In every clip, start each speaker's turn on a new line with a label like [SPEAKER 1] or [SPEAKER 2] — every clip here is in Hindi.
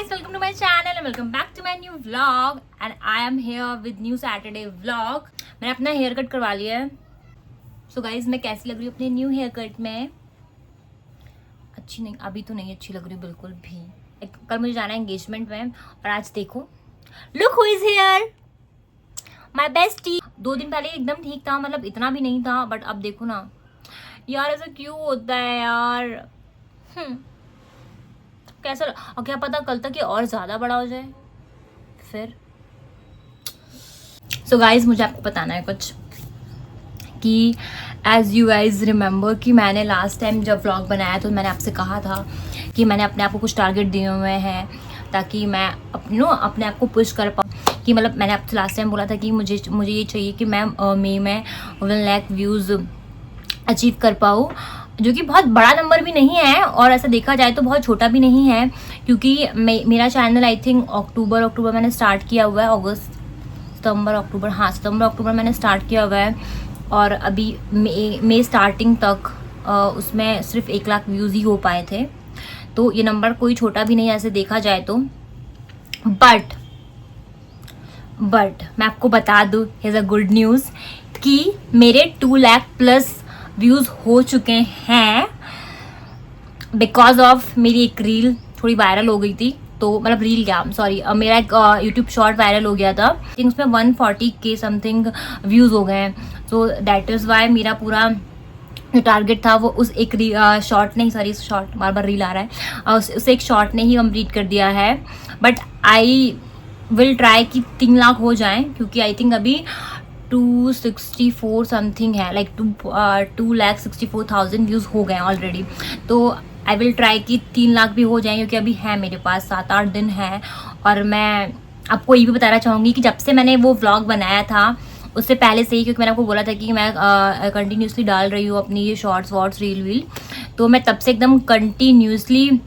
[SPEAKER 1] guys, welcome to my channel and welcome back to my new vlog and I am here with new Saturday vlog। मैंने अपना हेयर कट करवा लिया है। So guys, मैं कैसी लग रही हूँ अपने न्यू हेयर कट में? अच्छी नहीं, अभी तो नहीं अच्छी लग रही बिल्कुल भी। कल मुझे जाना है एंगेजमेंट में और आज देखो look who is here, my bestie. 2 दिन पहले एकदम ठीक था, मतलब इतना भी नहीं था, बट अब देखो ना यार, ऐसा क्यों होता है यार? कैसा और क्या पता कल तक ये और ज़्यादा बड़ा हो जाए फिर। सो गाइज, मुझे आपको बताना है कुछ कि एज यू गाइज रिमेंबर कि मैंने लास्ट टाइम जब व्लॉग बनाया तो मैंने आपसे कहा था कि मैंने अपने आप को कुछ टारगेट दिए हुए हैं ताकि मैं अपने आप को पुश कर पाऊँ। कि मतलब मैंने आपसे लास्ट टाइम बोला था कि मुझे ये चाहिए कि मैं मई में 1 लाख व्यूज़ अचीव कर पाऊँ, जो कि बहुत बड़ा नंबर भी नहीं है और ऐसा देखा जाए तो बहुत छोटा भी नहीं है, क्योंकि मेरा चैनल आई थिंक अक्टूबर मैंने स्टार्ट किया हुआ है। सितंबर अक्टूबर मैंने स्टार्ट किया हुआ है और अभी मई स्टार्टिंग तक उसमें सिर्फ 1 लाख व्यूज़ ही हो पाए थे। तो ये नंबर कोई छोटा भी नहीं है ऐसे देखा जाए तो। बट मैं आपको बता दूँ, हिज अ गुड न्यूज़ कि मेरे 2 लाख प्लस व्यूज़ हो चुके हैं बिकॉज ऑफ मेरी एक रील थोड़ी वायरल हो गई थी। तो मतलब रील क्या, सॉरी, मेरा एक यूट्यूब शॉर्ट वायरल हो गया था। आई थिंक उसमें 140K समथिंग व्यूज़ हो गए हैं। सो दैट इज़ वाई मेरा पूरा जो टारगेट था वो उस एक शॉर्ट ने ही, सॉरी शॉर्ट बार रील आ रहा है, उस एक शॉर्ट ने ही कंप्लीट कर दिया है। बट आई विल ट्राई कि 3 लाख हो जाएं, क्योंकि आई थिंक अभी 264 समथिंग है, लाइक 2,64,000 व्यूज़ हो गए हैं ऑलरेडी। तो आई विल ट्राई कि 3 लाख भी हो जाएं, क्योंकि अभी है मेरे पास 7-8 दिन है। और मैं आपको ये भी बताना चाहूँगी कि जब से मैंने वो व्लॉग बनाया था उससे पहले से ही, क्योंकि मैंने आपको बोला था कि मैं कंटिन्यूसली डाल रही हूँ अपनी ये शॉर्ट्स वॉर्ट्स रील, तो मैं तब से एकदम कंटिन्यूसली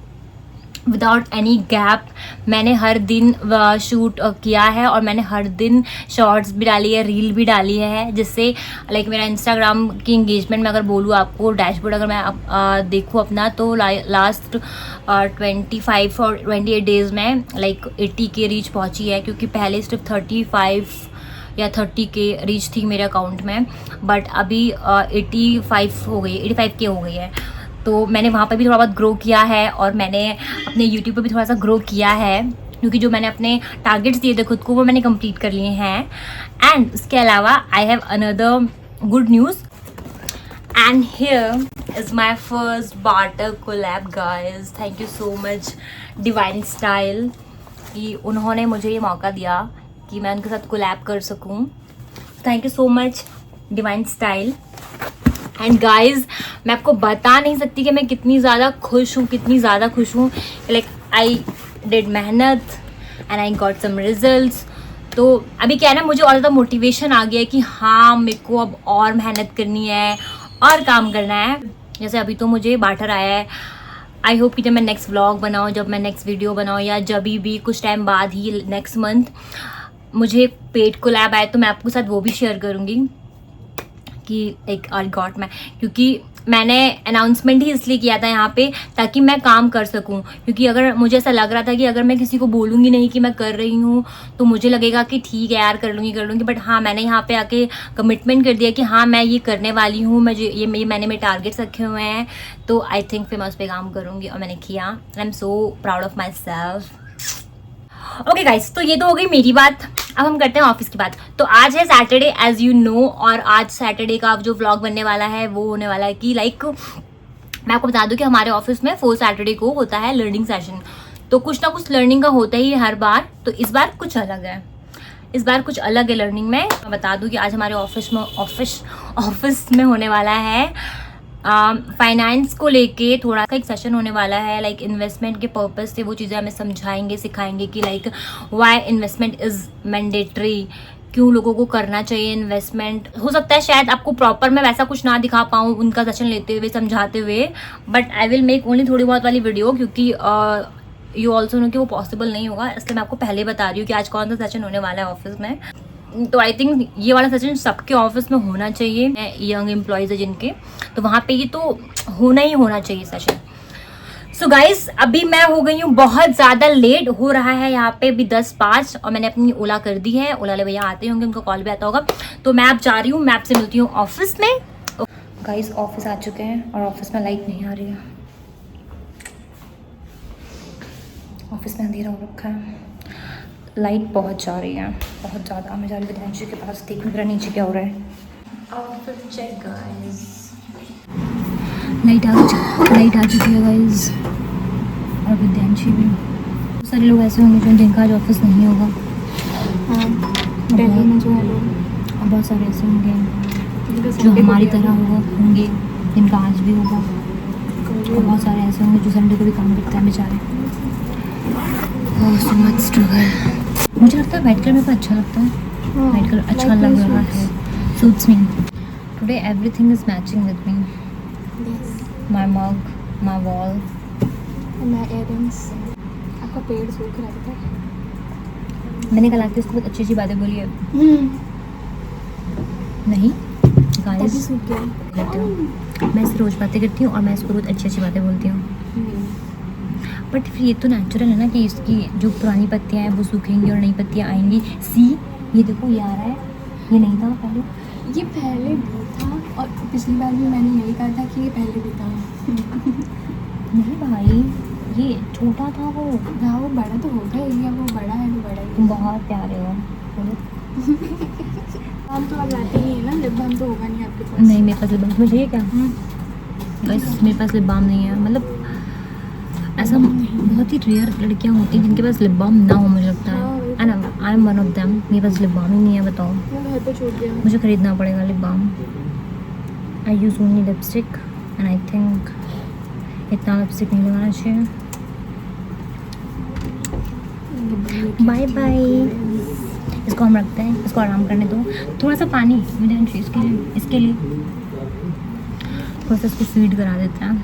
[SPEAKER 1] विदाउट एनी गैप मैंने हर दिन शूट किया है और मैंने हर दिन शॉर्ट्स भी डाली है, रील भी डाली है, जिससे लाइक मेरा इंस्टाग्राम की इंगेजमेंट में अगर बोलूँ आपको डैशबोर्ड अगर मैं देखूँ अपना, तो लास्ट 25 और 28 डेज़ में लाइक 80K रीच पहुँची है, क्योंकि पहले सिर्फ 35 या 30K रीच थी मेरे अकाउंट में, बट अभी 85K हो गई है। तो मैंने वहाँ पर भी थोड़ा बहुत ग्रो किया है और मैंने अपने यूट्यूब पर भी थोड़ा सा ग्रो किया है, क्योंकि जो मैंने अपने टारगेट्स दिए थे खुद को वो मैंने कंप्लीट कर लिए हैं। एंड उसके अलावा I have another good news and here is my first barter collab guys. Thank you so much divine style कि उन्होंने मुझे ये मौका दिया कि मैं उनके साथ कोलैब कर सकूँ। Thank you so much divine style. And guys, मैं आपको बता नहीं सकती कि मैं कितनी ज़्यादा खुश हूँ। लाइक आई डिड मेहनत and I got some results. तो अभी क्या है ना, मुझे और ज़्यादा मोटिवेशन आ गया है कि हाँ मेरे को अब और मेहनत करनी है और काम करना है। जैसे अभी तो मुझे बार्टर आया है, आई होप कि जब मैं नेक्स्ट व्लॉग बनाऊँ, जब मैं नेक्स्ट वीडियो बनाऊँ, या जब भी कुछ टाइम बाद ही नेक्स्ट मंथ मुझे पेड कोलैब आए तो मैं आपके साथ वो भी शेयर करूँगी कि एक आई गॉट मैं, क्योंकि मैंने अनाउंसमेंट ही इसलिए किया था यहाँ पे ताकि मैं काम कर सकूँ। क्योंकि अगर मुझे ऐसा लग रहा था कि अगर मैं किसी को बोलूँगी नहीं कि मैं कर रही हूँ तो मुझे लगेगा कि ठीक है यार कर लूँगी, बट हाँ मैंने यहाँ पे आके कमिटमेंट कर दिया कि हाँ मैं ये करने वाली हूँ, मैंने मेरे टारगेट्स रखे हुए हैं, तो आई थिंक फिर मैं उस पर काम करूँगी। और मैंने किया and I am so proud of my self. Okay guys, तो ये तो हो गई मेरी बात। अब हम करते हैं ऑफिस की बात। तो आज है सैटरडे एज यू नो, और आज सैटरडे का जो व्लॉग बनने वाला है वो होने वाला है कि लाइक मैं आपको बता दूं कि हमारे ऑफिस में 4 सैटरडे को होता है लर्निंग सेशन। तो कुछ ना कुछ लर्निंग का होता ही है हर बार, तो इस बार कुछ अलग है। लर्निंग में मैं बता दूं कि आज हमारे ऑफिस में होने वाला है फाइनेंस को लेके थोड़ा सा एक सेशन होने वाला है। लाइक इन्वेस्टमेंट के पर्पस से वो चीज़ें हमें समझाएंगे, सिखाएंगे कि like why investment is mandatory, क्यों लोगों को करना चाहिए इन्वेस्टमेंट। हो सकता है शायद आपको प्रॉपर मैं वैसा कुछ ना दिखा पाऊँ उनका सेशन लेते हुए, समझाते हुए, but I will make only थोड़ी बहुत वाली वीडियो, क्योंकि यू ऑल्सो नो कि वो पॉसिबल नहीं होगा, इसलिए मैं आपको पहले बता रही हूँ कि आज कौन सा सेशन होने वाला है ऑफिस में। तो आई थिंक ये वाला सेशन सबके ऑफिस में होना चाहिए, यंग एम्प्लॉयज़ है जिनके, तो वहाँ पे ये तो होना ही होना चाहिए सेशन। सो गाइस अभी मैं हो गई हूँ बहुत ज़्यादा लेट हो रहा है यहाँ पे भी 10:05 और मैंने अपनी ओला कर दी है। ओला वाले भैया आते होंगे, उनको कॉल भी आता होगा। तो मैं अब जा रही हूँ, मैं आपसे मिलती हूँ ऑफिस में। गाइस ऑफिस आ चुके हैं और ऑफिस में लाइट नहीं आ रही है, ऑफिस में अंधेरा हो रखा है, लाइट बहुत जा रही है, बहुत ज़्यादा। मैं जा रही हूँ विद्यांशी के पास, देखने मेरा नीचे क्या हो रहा है। ऑफिस चेक गाइस, लाइट आ चुकी है गाइस। और विद्यांशी भी, बहुत सारे लोग ऐसे होंगे जो जिनका आज ऑफिस नहीं होगा। दिल्ली में जो है लोग, और बहुत सारे ऐसे होंगे जो हमारी तरह होंगे जिनका आज भी होगा। और बहुत सारे ऐसे होंगे जो संडे को भी काम करते हैं बेचारे। So much struggle. मुझे लगता है वाइट कलर मेरे को अच्छा लगता है, वाइट कलर अच्छा लग रहा है, suits me today. Everything is matching with me, my mug, my wall,
[SPEAKER 2] my earrings. आपका पेड़ सूख रहा था।
[SPEAKER 1] मैंने कल आके उसको बहुत अच्छी अच्छी बातें बोली है। नहीं गाइस,
[SPEAKER 2] सूख गया।
[SPEAKER 1] मैं इससे रोज़ बातें करती हूँ और मैं इसको बहुत अच्छी अच्छी बातें बोलती हूँ। बट फिर ये तो नेचुरल है ना कि इसकी जो पुरानी पत्तियाँ हैं वो सूखेंगी और नई पत्तियाँ आएंगी। सी ये देखो ये आ रहा है, ये नहीं था पहले,
[SPEAKER 2] ये पहले भी था और पिछली बार भी मैंने यही कहा था कि ये पहले भी था।
[SPEAKER 1] नहीं भाई ये छोटा था वो।
[SPEAKER 2] हाँ वो बड़ा तो होगा ही, वो बड़ा है, वो बड़ा ही।
[SPEAKER 1] तुम बहुत प्यारे हो।
[SPEAKER 2] हम तो लगाते नहीं है ना, लिप बाम तो होगा नहीं आपके पास।
[SPEAKER 1] नहीं मेरे पास लिप बाम, मुझे ये क्या बस मेरे पास लिप बाम नहीं है। मतलब ऐसा बहुत ही रेयर लड़कियां होती हैं जिनके पास लिप बाम ना हो, मुझे लगता है। And I am one of them. मेरे पास लिप बाम ही नहीं है, बताओ।
[SPEAKER 2] वो घर पे छूट गया।
[SPEAKER 1] मुझे खरीदना पड़ेगा lip balm. I use only lipstick and I think इतना लिपस्टिक नहीं लगाना चाहिए। Bye bye. इसको हम रखते हैं, इसको आराम करने दो। थोड़ा सा पानी मुझे इसके लिए थोड़ा सा इसको फीड करा देते हैं।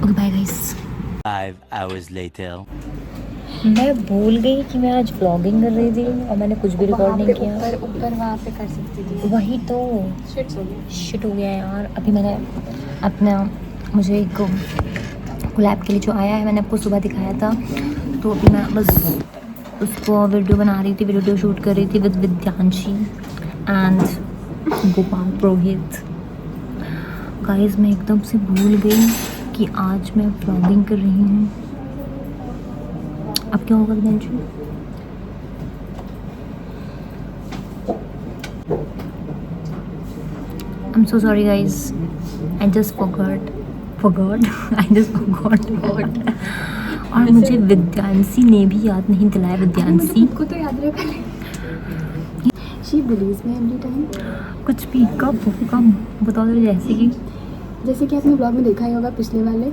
[SPEAKER 1] Okay bye guys.
[SPEAKER 3] 5 hours later.
[SPEAKER 1] मैं भूल गई कि मैं आज व्लॉगिंग कर रही थी और मैंने कुछ भी रिकॉर्ड नहीं किया।
[SPEAKER 2] ऊपर वहाँ पे कर सकती थी।
[SPEAKER 1] वही तो शिट हो गया यार। अभी मैंने अपना, मुझे एक कोलैब के लिए जो आया है मैंने आपको सुबह दिखाया था, तो अभी मैं बस उसको वीडियो बना रही थी, वीडियो शूट कर रही थी with Vidyanshi and Gopal Purohit. Guys मैं एकदम से भूल गई कि आज मैं व्लॉगिंग कर रही हूँ। अब क्या होगा Vidyanshi? I'm so sorry guys, I just forgot I just forgot और मुझे विद्यांशी ने भी याद नहीं दिलाया। विद्यांशी
[SPEAKER 2] को तो याद रखा। She beliefs me every time.
[SPEAKER 1] कुछ भी कब बताओ जैसे कि
[SPEAKER 2] आपने ब्लॉग में देखा ही होगा पिछले वाले,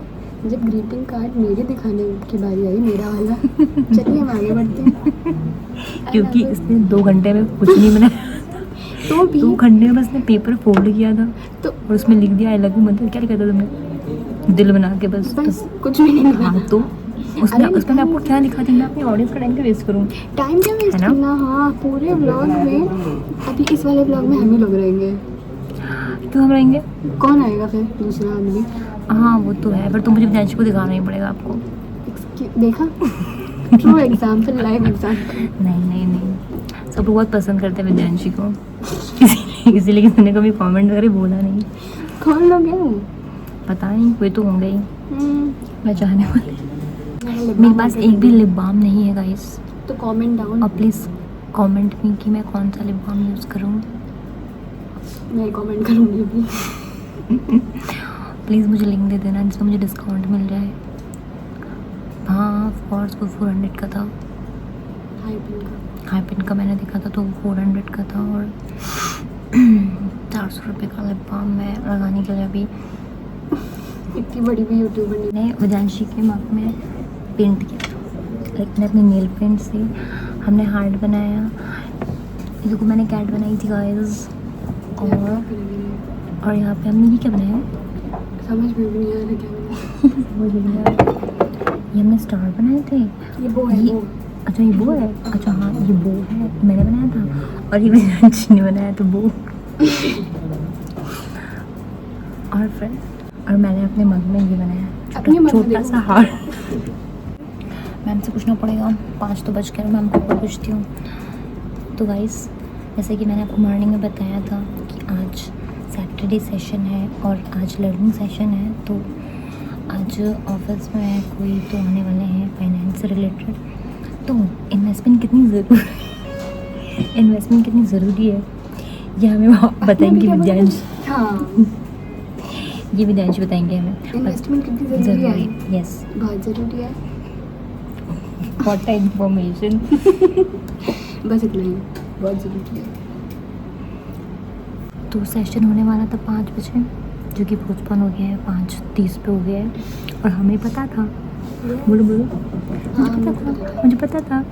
[SPEAKER 2] जब ग्रीटिंग कार्ड मेरे दिखाने की बारी आई, मेरा वाला। चलिए हम आगे बढ़ते हैं।
[SPEAKER 1] क्योंकि इसने 2 घंटे में कुछ नहीं बनाया
[SPEAKER 2] तो भी
[SPEAKER 1] 2 घंटे में बस ने पेपर फोल्ड किया था
[SPEAKER 2] तो
[SPEAKER 1] और उसमें लिख दिया आई लव यू। मतलब क्या लिखा था तुमने? दिल बना के बस
[SPEAKER 2] कुछ भी नहीं।
[SPEAKER 1] हाँ तो उसमें मैं आपको क्या दिखा दी? मैं अपनी ऑडियंस का टाइम वेस्ट करूँ?
[SPEAKER 2] टाइम क्या वेस्ट करना। हाँ पूरे ब्लॉग में, अभी इस वाले ब्लॉग में हम ही लोग रहेंगे।
[SPEAKER 1] क्यों हम रहेंगे?
[SPEAKER 2] कौन आएगा फिर दूसरा आदमी?
[SPEAKER 1] हाँ वो तो है, पर तो मुझे विद्यांशी को दिखाना ही पड़ेगा आपको।
[SPEAKER 2] देखा ट्रू एग्जाम्पल, लाइव एग्जाम्पल।
[SPEAKER 1] नहीं सब लोग बहुत पसंद करते हैं विद्यांशी को, इसीलिए किसी ने कभी कमेंट करके बोला नहीं।
[SPEAKER 2] कौन लोग हैं?
[SPEAKER 1] पता नहीं, कोई तो होंगे ही मैं चाहने वाले। मेरे पास एक भी लिप बाम नहीं है गाइस,
[SPEAKER 2] तो कमेंट डाउन
[SPEAKER 1] और प्लीज़ कमेंट में कि मैं कौन सा लिप बाम यूज़ करूँ।
[SPEAKER 2] मैं कमेंट करूँगी भी।
[SPEAKER 1] प्लीज़ मुझे लिंक दे देना जिसमें मुझे डिस्काउंट मिल जाए। हाँ ऑफ कोर्स वो 400 का था। हाई पिन का मैंने देखा था तो वो 400 का था और 400 रुपये का लिप बाम मैं लगाने के लिए अभी
[SPEAKER 2] इतनी बड़ी भी यूट्यूबर नहीं।
[SPEAKER 1] मैंने विद्यांशी के मग में पेंट किया था, लाइक मैंने अपने नेल पेंट से हमने हार्ट बनाया। देखो मैंने कैट बनाई थी गाइस, और यहाँ पे हमने ये क्या बनाया?
[SPEAKER 2] समझ में भी नहीं आ रहा क्या बनाया।
[SPEAKER 1] ये हमने स्टार बनाए थे।
[SPEAKER 2] ये वो है वो।
[SPEAKER 1] अच्छा ये वो है। अच्छा हाँ ये वो है, मैंने बनाया था। और ये विद्यांशी ने बनाया तो वो। और फिर मैंने अपने मग में ये बनाया
[SPEAKER 2] अपनी मर्जी
[SPEAKER 1] छोटा
[SPEAKER 2] देखो।
[SPEAKER 1] सा हार। मैम से पूछना पड़ेगा, 5 तो बज गए, मैम को पूछती हूँ। तो गाइस, जैसे कि मैंने आपको मॉर्निंग में बताया था कि आज सैटरडे सेशन है और आज लर्निंग सेशन है, तो आज ऑफिस में कोई तो आने वाले हैं फाइनेंस से रिलेटेड। तो इन्वेस्टमेंट कितनी ज़रूरी है ये हमें बताएंगे विद्यांश।
[SPEAKER 2] हाँ,
[SPEAKER 1] ये विद्यांश बताएंगे हमें।
[SPEAKER 2] इन्वेस्टमेंट कितनी ज़रूरी है।
[SPEAKER 1] यस,
[SPEAKER 2] बहुत ज़रूरी है।
[SPEAKER 1] What information.
[SPEAKER 2] बस इतना ही, बहुत ज़रूरी है।
[SPEAKER 1] तो सेशन होने वाला था 5 बजे, जो कि पोस्टपोन हो गया है, 5:30 पे हो गया है। और हमें पता था, बोलो बोलो, मुझे पता था।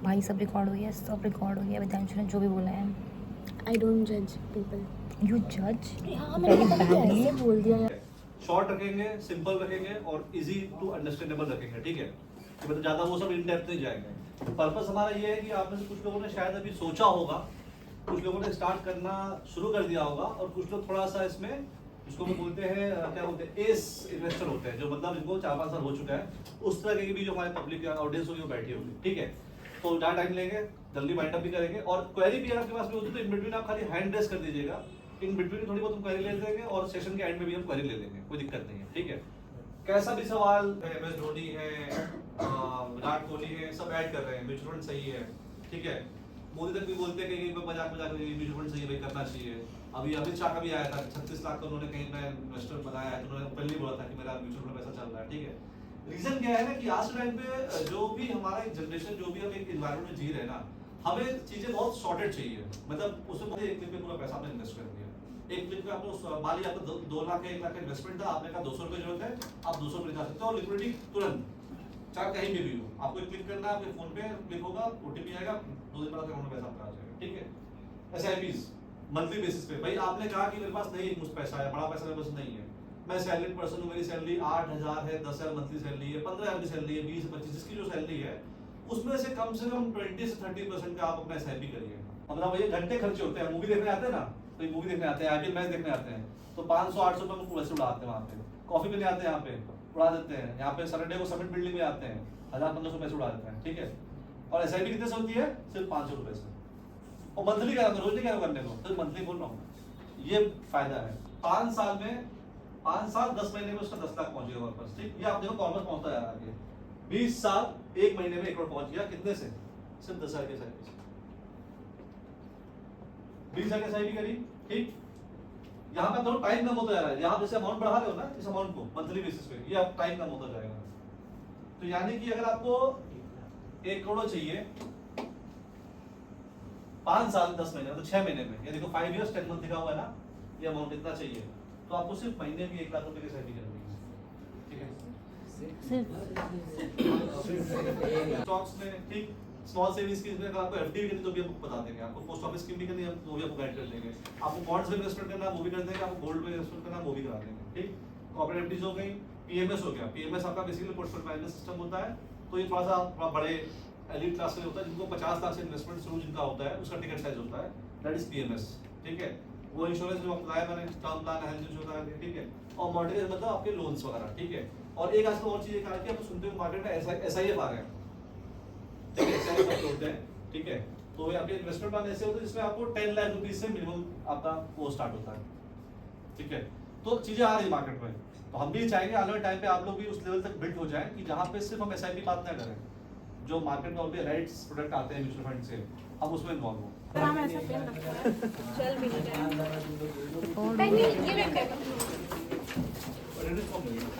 [SPEAKER 1] भाई सब रिकॉर्ड हो गया, सब रिकॉर्ड हो गया। विद्यांश ने जो भी बोला है।
[SPEAKER 2] आई डोंट जज पीपल।
[SPEAKER 1] यू जज
[SPEAKER 2] मैंने ऐसे बोल दिया यार।
[SPEAKER 4] शॉर्ट रखेंगे, सिंपल रखेंगे और इजी टू अंडरस्टैंडेबल रखेंगे, ठीक है। कि मतलब ज़्यादा वो सब इन डेप्थ नहीं जाएंगे। पर्पस हमारा ये है कि आप में से कुछ लोगों ने शायद अभी सोचा होगा, कुछ लोगों ने स्टार्ट करना शुरू कर दिया होगा, और कुछ लोग थोड़ा सा इसमें, जिसको हम बोलते हैं, क्या बोलते हैं, एस इन्वेस्टर होते हैं, जो मतलब जिनको 4-5 साल हो चुका है, उस तरह के भी जो हमारे पब्लिक ऑडियंस होगी वो बैठी होगी, ठीक है। तो ज़्यादा टाइम लेंगे, जल्दी माइंड अप भी करेंगे, और क्वेरी भी अगर आपके पास भी होती है तो इन बिटवीन आप खाली हैंड रेस कर दीजिएगा। इन बिटवीन थोड़ी बहुत हम क्वेरी ले लेंगे और सेशन के एंड में भी हम क्वेरी ले लेंगे, कोई दिक्कत नहीं है, ठीक है। कैसा भी सवाल है, MS धोनी है, विराट कोहली है, सब ऐड कर रहे हैं, म्यूचुअल फंड सही है, ठीक है। मोदी तक भी बोलते हैं कि मजाक मजाक में म्यूचुअल फंड सही है भाई, करना चाहिए। अभी अमित शाह का भी आया था, 36 लाख का उन्होंने कहीं में इन्वेस्टर बनाया है, तो उन्होंने पहले ही बोला था कि मेरा म्यूचुअल फंड पैसा चल रहा है, ठीक है। रीजन क्या है ना कि आज के टाइम पे जो भी हमारा जनरेशन, जो भी हम एक एनवायरनमेंट में जी रहे हैं ना, हमें चीजें बहुत सॉर्टेड चाहिए। मतलब उसमें एक क्लिक में पूरा पैसा आपने इन्वेस्ट कर दिया, एक क्लिक में आपको मान लिया आपको 2 लाख या 1 लाख का इन्वेस्टमेंट था, आपने कहा 200 रुपये जरूरत है, आप 200 रुपये निकाल सकते हो, और लिक्विडिटी तुरंत, चाहे कहीं भी हो। आपको एक क्लिक करना है, आपके फोन पे क्लिक होगा, OTP आएगा, 2 दिन बाद अकाउंट में पैसा आपका आ जाएगा, ठीक है। SIPs मंथली बेसिस पे, भाई आपने कहा कि मेरे पास नहीं है मुझ पैसा है, बड़ा पैसा मेरे पास नहीं है, मैं सैलरीड पर्सन हूँ, मेरी सैलरी 8,000 है, 10,000 मंथली सैलरी है, 15,000 की सैलरी है, 20-25 जिसकी जो सैलरी है, उसमें से कम 20 से 30% का आप अपना SIP करिए। मतलब भैया घंटे खर्चे होते हैं, मूवी देखने आते हैं ना, तो मूवी देखने आते हैं, IPL मैच देखने आते हैं, तो 500-800 रुपये में वैसे उड़ाते हैं, वहाँ पे कॉफी पीने आते हैं, यहाँ पे उड़ा देते हैं, यहाँ पे सैटरडे को समिट बिल्डिंग में आते हैं, 1,000-1,500 पैसे उड़ा देते हैं, ठीक है। और SIP कितने से होती है? सिर्फ 500 रुपये से। और मंथली क्या रोज नहीं क्या करने को, सिर्फ मंथली बोल रहा हूँ, ये फायदा है। 5 साल में 5 साल 10 महीने में उसका 10 लाख पहुंच गया वापस, ठीक। ये आप देखो कॉमर्स पहुंचता जा रहा है। 20 साल 1 महीने में 1 करोड़ पहुंच गया, कितने से? सिर्फ 10,000 के SIP से। 20,000 के SIP करी, ठीक। यहाँ पे थोड़ा टाइम कम होता जा रहा है, यहाँ जैसे अमाउंट बढ़ा रहे हो ना, इस अमाउंट को मंथली बेसिस पे, ये अब टाइम कम होता जाएगा। तो यानी कि अगर आपको 1 करोड़ चाहिए 5 साल 10 महीने, तो 6 महीने में, ये देखो 5 years 10 month लिखा हुआ है ना, ये अमाउंट इतना चाहिए, तो आपको सिर्फ महीने में 1 लाख रुपए की SIP करनी है, ठीक है। स्टॉक्स में, ठीक। स्मॉल सेविंग्स की अगर आपको FD भी करनी तो भी आपको बता देंगे, आपको पोस्ट ऑफिस स्कीम भी करनी है तो भी आपको गाइड कर देंगे, आपको बॉन्ड्स में इन्वेस्टमेंट करना है वो भी कर देंगे, आपको गोल्ड में इन्वेस्टमेंट करना है वो भी करा देंगे, ठीक। कॉर्पोरेट FDs हो गई, PMS हो गया। PMS आपका बेसिकली पोर्टफोलियो मैनेजमेंट सिस्टम होता है, तो ये थोड़ा सा बड़े एलीट क्लास का होता है, जिनको 50 लाख से इन्वेस्टमेंट शुरू जिनका होता है, उसका टिकट साइज होता है, दैट इज PMS, ठीक है। वो इंश्योरेंस जो बताया मैंने, टर्म प्लान, हेल्थ इंश्योरेंस होता है, ठीक है। और मॉर्गेज मतलब आपके लोन्स वगैरह, ठीक है। और एक आजकल और चीज ये कहा कि आप सुनते हो मार्केट में SIF आ गए, ठीक है, SIF होते हैं, ठीक है। तो ये आपके इन्वेस्टमेंट प्लान ऐसे होते हैं जिसमें आपको 10 लाख रुपीज से मिनिमम आपका वो स्टार्ट होता है, ठीक है। तो चीजें आ रही मार्केट में, तो हम भी चाहेंगे आने वाले टाइम पे आप लोग भी उस लेवल तक बिल्ड हो जाए कि जहाँ पे सिर्फ हम SIP बात ना करें, जो मार्केट में ऑलरेडी राइट्स प्रोडक्ट आते हैं म्यूचुअल फंड से, हम उसमें इन्वॉल्व हो।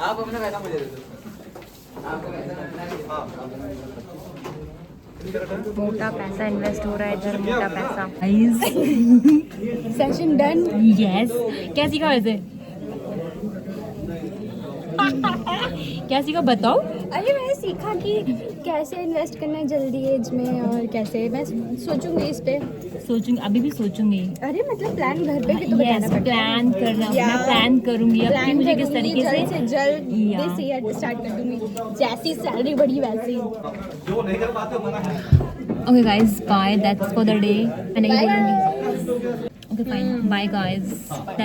[SPEAKER 5] आप अपना पैसा मुझे दे दो, आपका पैसा
[SPEAKER 1] मोटा पैसा इन्वेस्ट हो रहा है इधर, मोटा पैसा।
[SPEAKER 2] Session done.
[SPEAKER 1] यस, क्या सीखा वैसे? क्या सीखा बताओ।
[SPEAKER 2] अरे मैंने सीखा कि कैसे इन्वेस्ट करना है जल्दी एज में और कैसे मैं सोचूंगी इस पे।
[SPEAKER 1] सोचूंगी, अभी भी सोचूंगी।
[SPEAKER 2] अरे मतलब प्लान घर पे भी तो बताना
[SPEAKER 1] यस,
[SPEAKER 2] पड़ता है।
[SPEAKER 1] प्लान करना,
[SPEAKER 2] या,
[SPEAKER 1] मैं प्लान करूंगी अब कि
[SPEAKER 2] प्लान
[SPEAKER 1] मुझे किस
[SPEAKER 2] करूंगी,
[SPEAKER 1] तरीके
[SPEAKER 2] जल्द से जल्द
[SPEAKER 1] या।
[SPEAKER 2] दिस ईयर स्टार्ट कर दूंगी, जैसी सैलरी बढ़ी वैसी।
[SPEAKER 4] जो नहीं कर पाते मना है।
[SPEAKER 1] Okay guys, bye, that's for the day. मैं नहीं बोलूंगी। Okay fine, bye guys.